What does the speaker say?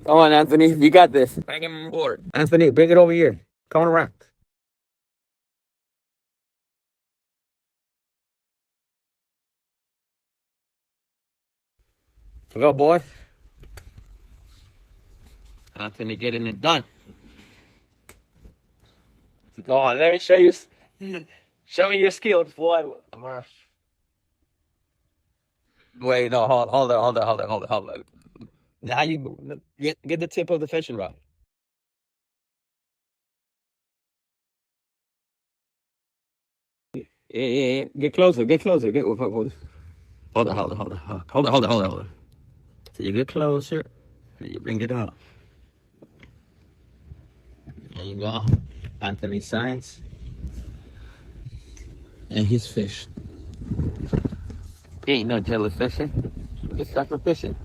Come on, Anthony. You got this. Bring him aboard. Anthony, bring it over here. Come on around. Go, boy. Anthony getting it done. Go on, let me show you. Show me your skills, boy. Wait, no, hold on. Now you get the tip of the fishing rod. Yeah. Get closer, get closer. Hold on. So you get closer, and you bring it up. There you go. Anthony Science and his fish. He ain't no jellyfishing. Just sucker fishing.